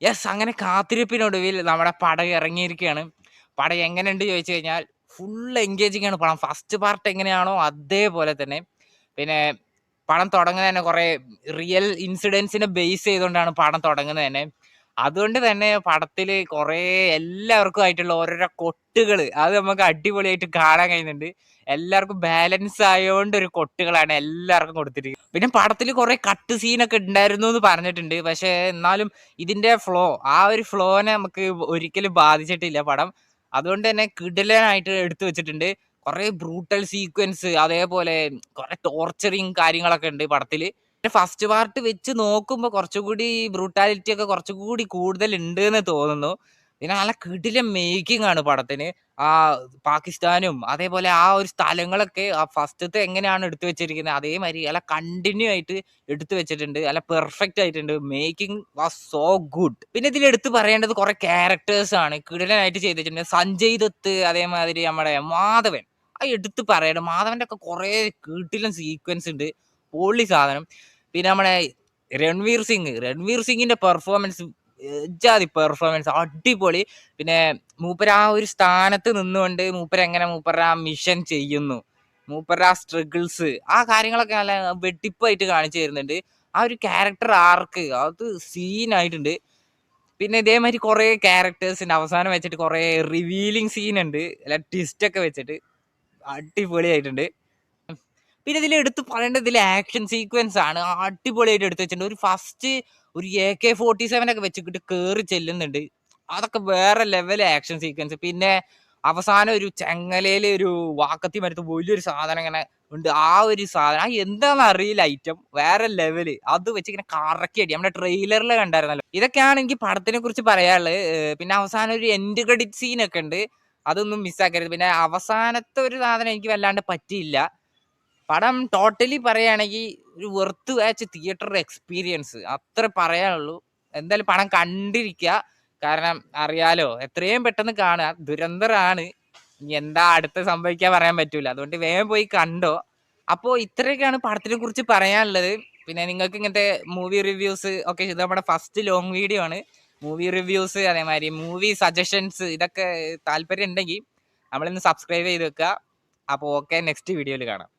Yes, അങ്ങനെ കാത്തിരിപ്പിനൊടുവിൽ നമ്മുടെ പടം ഇറങ്ങിയിരിക്കുകയാണ്. പടം എങ്ങനെയുണ്ട് ചോദിച്ചു കഴിഞ്ഞാൽ ഫുൾ എൻഗേജിംഗ് ആണ് പടം. ഫസ്റ്റ് പാർട്ട് എങ്ങനെയാണോ അതേപോലെ തന്നെ. പിന്നെ പടം തുടങ്ങുന്നത് തന്നെ കുറേ റിയൽ ഇൻസിഡൻസിനെ ബേസ് ചെയ്തുകൊണ്ടാണ് പടം തുടങ്ങുന്നത് തന്നെ. അതുകൊണ്ട് തന്നെ പടത്തിൽ കുറേ എല്ലാവർക്കും ആയിട്ടുള്ള ഓരോരോ കൊട്ടുകൾ അത് നമുക്ക് അടിപൊളിയായിട്ട് കാണാൻ കഴിയുന്നുണ്ട്. എല്ലാവർക്കും ബാലൻസ് ആയതുകൊണ്ട് ഒരു കൊട്ടുകളാണ് എല്ലാവർക്കും കൊടുത്തിരിക്കുന്നത്. പിന്നെ പടത്തിൽ കുറേ കട്ട് സീനൊക്കെ ഉണ്ടായിരുന്നു എന്ന് പറഞ്ഞിട്ടുണ്ട്. പക്ഷേ എന്നാലും ഇതിന്റെ ഫ്ലോ ആ ഒരു ഫ്ലോനെ നമുക്ക് ഒരിക്കലും ബാധിച്ചിട്ടില്ല പടം. അതുകൊണ്ട് തന്നെ കിടിലനായിട്ട് എടുത്തു വെച്ചിട്ടുണ്ട്. കുറേ ബ്രൂട്ടൽ സീക്വൻസ് അതേപോലെ കുറെ ടോർച്ചറിങ് കാര്യങ്ങളൊക്കെ ഉണ്ട് പടത്തില്. ഫസ്റ്റ് പാർട്ട് വെച്ച് നോക്കുമ്പോൾ കുറച്ചുകൂടി ബ്രൂട്ടാലിറ്റി ഒക്കെ കുറച്ചുകൂടി കൂടുതൽ ഉണ്ട് എന്ന് തോന്നുന്നു. പിന്നെ നല്ല കിടിലൻ മേക്കിംഗ് ആണ് പടത്തിന്. ആ പാകിസ്ഥാനും അതേപോലെ ആ ഒരു സ്ഥലങ്ങളൊക്കെ ആ ഫസ്റ്റത്തെ എങ്ങനെയാണ് എടുത്തു വെച്ചിരിക്കുന്നത് അതേമാതിരി നല്ല കണ്ടിന്യൂ ആയിട്ട് എടുത്തു വെച്ചിട്ടുണ്ട്. നല്ല പെർഫെക്റ്റ് ആയിട്ടുണ്ട്. Making was so good. പിന്നെ ഇതിൽ എടുത്ത് പറയേണ്ടത് കുറെ ക്യാരക്ടേഴ്സ് ആണ് കിടിലനായിട്ട് ചെയ്തിട്ടുണ്ട്. സഞ്ജയ് ദത്ത് അതേമാതിരി നമ്മുടെ മാധവൻ ആ എടുത്ത് പറയണം. മാധവന്റെ ഒക്കെ കുറെ കിടിലൻ സീക്വൻസ് ഉണ്ട്. പൊളി സാധനം. പിന്നെ നമ്മുടെ രൺവീർ സിംഗിന്റെ പെർഫോമൻസ് ജാതി പെർഫോമൻസ് അടിപൊളി. പിന്നെ മൂപ്പര് ആ ഒരു സ്ഥാനത്ത് നിന്നുകൊണ്ട് മൂപ്പര് ആ മിഷൻ ചെയ്യുന്നു, മൂപ്പര് ആ സ്ട്രഗിൾസ് ആ കാര്യങ്ങളൊക്കെ നല്ല വെട്ടിപ്പായിട്ട് കാണിച്ചു തരുന്നുണ്ട്. ആ ഒരു ക്യാരക്ടർ ആർക്ക് അത് സീനായിട്ടുണ്ട്. പിന്നെ ഇതേമാതിരി കുറെ ക്യാരക്ടേഴ്സിന്റെ അവസാനം വെച്ചിട്ട് കുറെ റിവീലിംഗ് സീൻ ഉണ്ട്, അല്ല ട്വിസ്റ്റ് ഒക്കെ വെച്ചിട്ട് അടിപൊളിയായിട്ടുണ്ട്. പിന്നെ ഇതിൽ എടുത്ത് പറയേണ്ടത് ഇതിലെ ആക്ഷൻ സീക്വൻസ് ആണ്. അടിപൊളിയായിട്ട് എടുത്ത് വെച്ചിട്ടുണ്ട്. ഒരു ഫസ്റ്റ് ഒരു AK-47 ഒക്കെ വെച്ചിട്ട് കേറി ചെല്ലുന്നുണ്ട്. അതൊക്കെ വേറെ ലെവൽ ആക്ഷൻ സീക്വൻസ്. പിന്നെ അവസാനം ഒരു ചെങ്ങലയില് ഒരു വാക്കത്തി മരത്ത് വലിയൊരു സാധനം ഇങ്ങനെ ഉണ്ട്. ആ ഒരു സാധനം എന്താണെന്ന് അറിയില്ല, ഐറ്റം വേറെ ലെവല്. അത് വെച്ച് ഇങ്ങനെ കറക്കി അടി നമ്മുടെ ട്രെയിലറിൽ കണ്ടായിരുന്നല്ലോ. ഇതൊക്കെയാണ് എനിക്ക് പടത്തിനെ കുറിച്ച് പറയാനുള്ളത്. പിന്നെ അവസാനം ഒരു എൻഡ് ക്രെഡിറ്റ് സീനൊക്കെ ഉണ്ട്, അതൊന്നും മിസ്സാക്കരുത്. പിന്നെ അവസാനത്തെ ഒരു സാധനം എനിക്ക് വല്ലാണ്ട് പറ്റിയില്ല. പടം ടോട്ടലി പറയുകയാണെങ്കിൽ ഒരു വെർത്ത് വാച്ച് തിയേറ്റർ എക്സ്പീരിയൻസ് അത്ര പറയാനുള്ളൂ. എന്തായാലും പടം കണ്ടിരിക്കുക. കാരണം അറിയാലോ, എത്രയും പെട്ടെന്ന് കാണുക. ദുരന്തരാണ്. ഇനി എന്താ അടുത്ത് സംഭവിക്കാൻ പറയാൻ പറ്റൂല. അതുകൊണ്ട് വേഗം പോയി കണ്ടോ. അപ്പോൾ ഇത്രയൊക്കെയാണ് പടത്തിനെ കുറിച്ച് പറയാനുള്ളത്. പിന്നെ നിങ്ങൾക്ക് ഇങ്ങനത്തെ മൂവി റിവ്യൂസ് ഒക്കെ, ഇത് നമ്മുടെ ഫസ്റ്റ് ലോങ് വീഡിയോ ആണ്. മൂവി റിവ്യൂസ് അതേമാതിരി മൂവി സജഷൻസ് ഇതൊക്കെ താല്പര്യം ഉണ്ടെങ്കിൽ നമ്മളിന്ന് സബ്സ്ക്രൈബ് ചെയ്ത് വെക്കുക. അപ്പോൾ ഓക്കെ, നെക്സ്റ്റ് വീഡിയോയിൽ കാണാം.